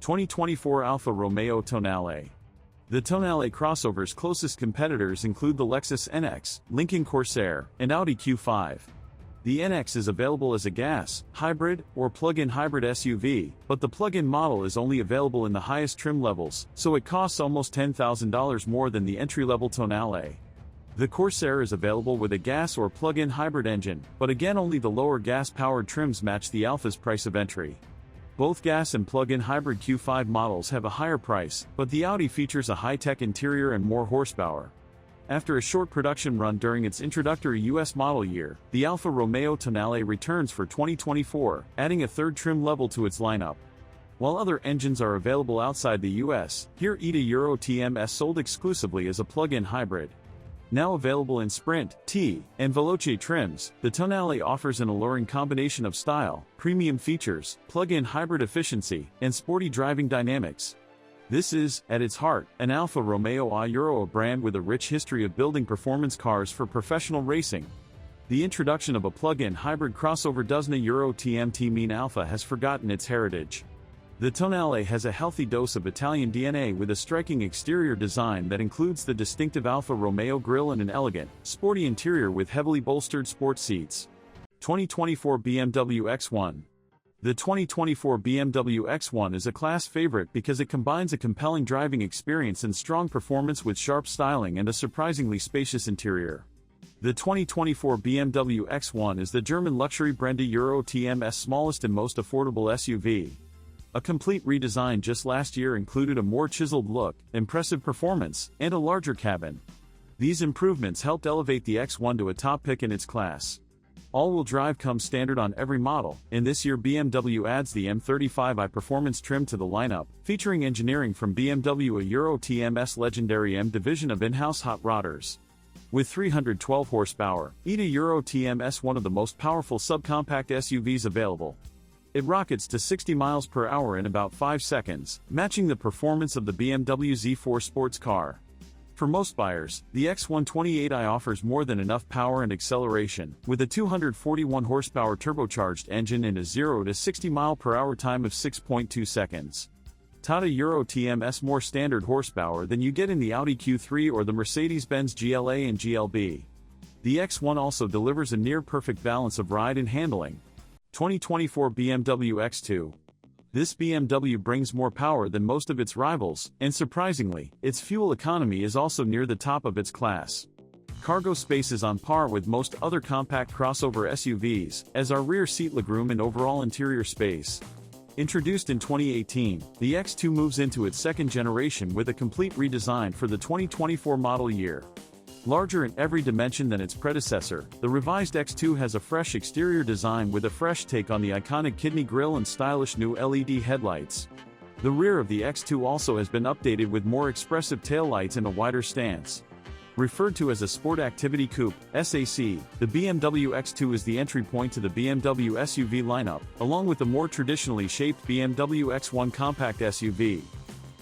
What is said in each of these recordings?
2024 Alfa Romeo Tonale. The Tonale crossover's closest competitors include the Lexus NX, Lincoln Corsair, and Audi Q5. The NX is available as a gas, hybrid, or plug-in hybrid SUV, but the plug-in model is only available in the highest trim levels, so it costs almost $10,000 more than the entry-level Tonale. The Corsair is available with a gas or plug-in hybrid engine, but again only the lower gas-powered trims match the Alfa's price of entry. Both gas and plug-in hybrid Q5 models have a higher price, but the Audi features a high-tech interior and more horsepower. After a short production run during its introductory US model year, the Alfa Romeo Tonale returns for 2024, adding a third trim level to its lineup. While other engines are available outside the US, here ETA Euro TMS sold exclusively as a plug-in hybrid. Now available in Sprint, T, and Veloce trims, the Tonale offers an alluring combination of style, premium features, plug-in hybrid efficiency, and sporty driving dynamics. This is, at its heart, an Alfa Romeo a brand with a rich history of building performance cars for professional racing. The introduction of a plug-in hybrid crossover doesn't Euro TMT mean Alfa has forgotten its heritage. The Tonale has a healthy dose of Italian DNA with a striking exterior design that includes the distinctive Alfa Romeo grille and an elegant, sporty interior with heavily bolstered sports seats. 2024 BMW X1. The 2024 BMW X1 is a class favorite because it combines a compelling driving experience and strong performance with sharp styling and a surprisingly spacious interior. The 2024 BMW X1 is the German luxury brand Euro TMS smallest and most affordable SUV. A complete redesign just last year included a more chiseled look, impressive performance, and a larger cabin. These improvements helped elevate the X1 to a top pick in its class. All-wheel drive comes standard on every model, and this year BMW adds the M35i performance trim to the lineup, featuring engineering from BMW a Euro TMS legendary M division of in-house hot rodders. With 312 horsepower, ETA Euro TMS one of the most powerful subcompact SUVs available. It rockets to 60 miles per hour in about 5 seconds, matching the performance of the BMW Z4 sports car. For most buyers, the X128i offers more than enough power and acceleration, with a 241 horsepower turbocharged engine and a 0 to 60 mile per hour time of 6.2 seconds. Tata Euro TMS more standard horsepower than you get in the Audi Q3 or the Mercedes-Benz GLA and GLB. The X1 also delivers a near-perfect balance of ride and handling. 2024 BMW X2. This BMW brings more power than most of its rivals, and surprisingly, its fuel economy is also near the top of its class. Cargo space is on par with most other compact crossover SUVs, as are rear seat legroom and overall interior space. Introduced in 2018, the X2 moves into its second generation with a complete redesign for the 2024 model year. Larger in every dimension than its predecessor, the revised X2 has a fresh exterior design with a fresh take on the iconic kidney grille and stylish new LED headlights. The rear of the X2 also has been updated with more expressive taillights and a wider stance. Referred to as a Sport Activity Coupe (SAC), the BMW X2 is the entry point to the BMW SUV lineup, along with the more traditionally shaped BMW X1 compact SUV.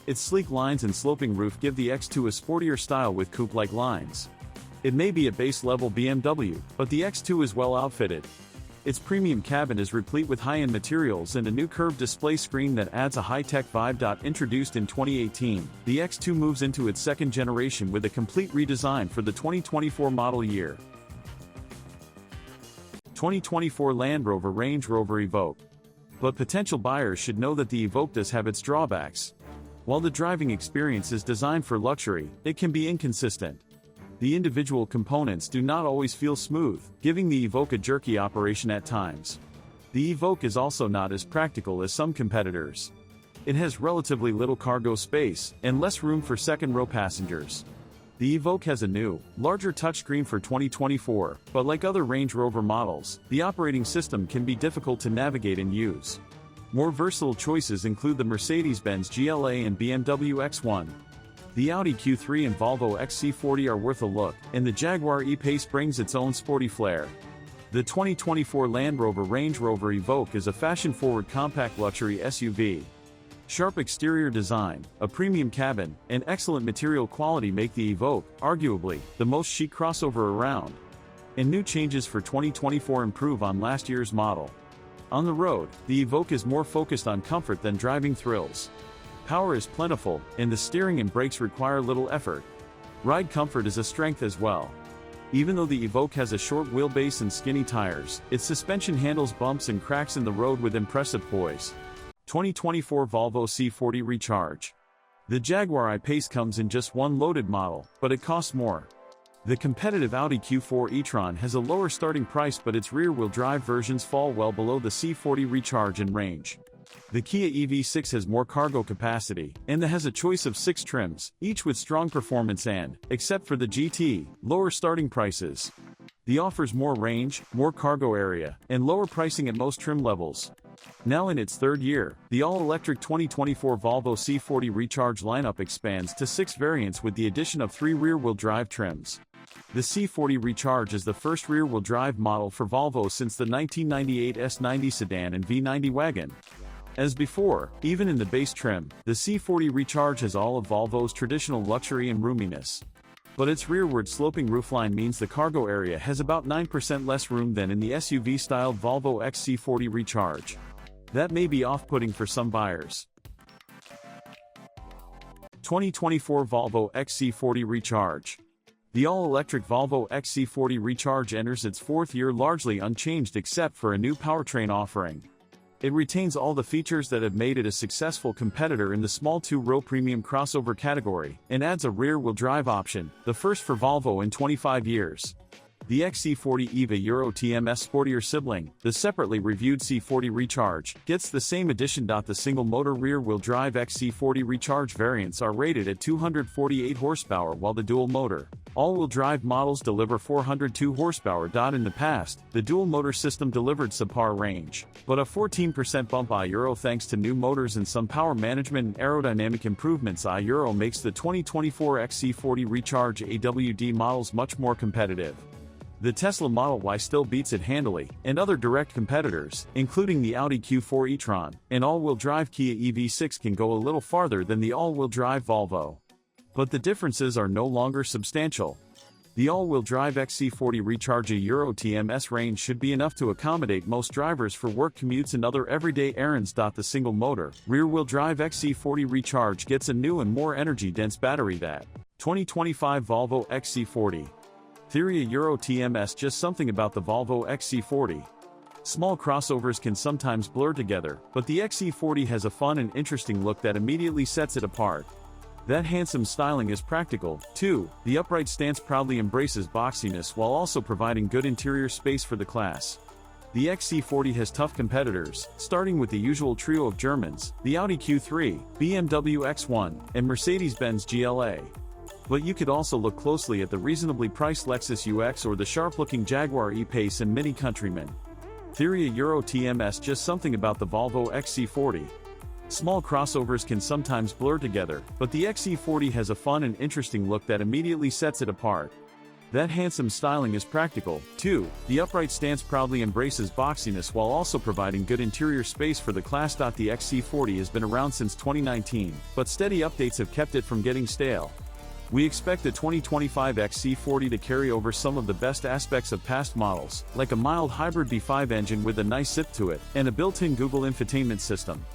Its sleek lines and sloping roof give the X2 a sportier style with coupe-like lines. It may be a base-level BMW, but the X2 is well outfitted. Its premium cabin is replete with high-end materials and a new curved display screen that adds a high-tech vibe. Introduced in 2018, the X2 moves into its second generation with a complete redesign for the 2024 model year. 2024 Land Rover Range Rover Evoque. But potential buyers should know that the Evoque does have its drawbacks. While the driving experience is designed for luxury, it can be inconsistent. The individual components do not always feel smooth, giving the Evoque a jerky operation at times. The Evoque is also not as practical as some competitors. It has relatively little cargo space, and less room for second-row passengers. The Evoque has a new, larger touchscreen for 2024, but like other Range Rover models, the operating system can be difficult to navigate and use. More versatile choices include the Mercedes-Benz GLA and BMW X1. The Audi Q3 and Volvo XC40 are worth a look, and the Jaguar E-Pace brings its own sporty flair. The 2024 Land Rover Range Rover Evoque is a fashion-forward compact luxury SUV. Sharp exterior design, a premium cabin, and excellent material quality make the Evoque, arguably, the most chic crossover around. And new changes for 2024 improve on last year's model. On the road, the Evoque is more focused on comfort than driving thrills. Power is plentiful, and the steering and brakes require little effort. Ride comfort is a strength as well. Even though the Evoque has a short wheelbase and skinny tires, its suspension handles bumps and cracks in the road with impressive poise. 2024 Volvo C40 Recharge. The Jaguar I-Pace comes in just one loaded model, but it costs more. The competitive Audi Q4 e-tron has a lower starting price, but its rear-wheel drive versions fall well below the C40 Recharge in range. The Kia EV6 has more cargo capacity, and has a choice of 6 trims, each with strong performance and, except for the GT, lower starting prices. The offers more range, more cargo area, and lower pricing at most trim levels. Now in its third year, the all-electric 2024 Volvo C40 Recharge lineup expands to 6 variants with the addition of 3 rear-wheel drive trims. The C40 Recharge is the first rear-wheel drive model for Volvo since the 1998 S90 sedan and V90 wagon. As before, even in the base trim, the C40 Recharge has all of Volvo's traditional luxury and roominess. But its rearward sloping roofline means the cargo area has about 9% less room than in the SUV-styled Volvo XC40 Recharge. That may be off-putting for some buyers. 2024 Volvo XC40 Recharge. The all-electric Volvo XC40 Recharge enters its 4th year largely unchanged except for a new powertrain offering. It retains all the features that have made it a successful competitor in the small 2-row premium crossover category, and adds a rear-wheel drive option, the first for Volvo in 25 years. The XC40 EVA Euro TMS sportier sibling, the separately reviewed C40 Recharge, gets the same addition. The single-motor rear-wheel drive XC40 Recharge variants are rated at 248 horsepower while the dual-motor, all-wheel drive models deliver 402 horsepower. In the past, the dual-motor system delivered subpar range, but a 14% bump Euro thanks to new motors and some power management and aerodynamic improvements. Euro makes the 2024 XC40 Recharge AWD models much more competitive. The Tesla Model Y still beats it handily, and other direct competitors, including the Audi Q4 e-tron, and all-wheel drive Kia EV6 can go a little farther than the all-wheel drive Volvo. But the differences are no longer substantial. The all-wheel drive XC40 Recharge Euro TMS range should be enough to accommodate most drivers for work commutes and other everyday errands. The single-motor, rear-wheel drive XC40 Recharge gets a new and more energy-dense battery. That 2025 Volvo XC40. Theory Euro TMS. Just something about the Volvo XC40. Small crossovers can sometimes blur together, but the XC40 has a fun and interesting look that immediately sets it apart. That handsome styling is practical, too. The upright stance proudly embraces boxiness while also providing good interior space for the class. The XC40 has tough competitors, starting with the usual trio of Germans, the Audi Q3, BMW X1, and Mercedes-Benz GLA. But you could also look closely at the reasonably priced Lexus UX or the sharp-looking Jaguar E-Pace and Mini Countryman. Theory Euro TMS. Just something about the Volvo XC40. Small crossovers can sometimes blur together, but the XC40 has a fun and interesting look that immediately sets it apart. That handsome styling is practical, too. The upright stance proudly embraces boxiness while also providing good interior space for the class. The XC40 has been around since 2019, but steady updates have kept it from getting stale. We expect the 2025 XC40 to carry over some of the best aspects of past models, like a mild hybrid V5 engine with a nice zip to it, and a built-in Google infotainment system.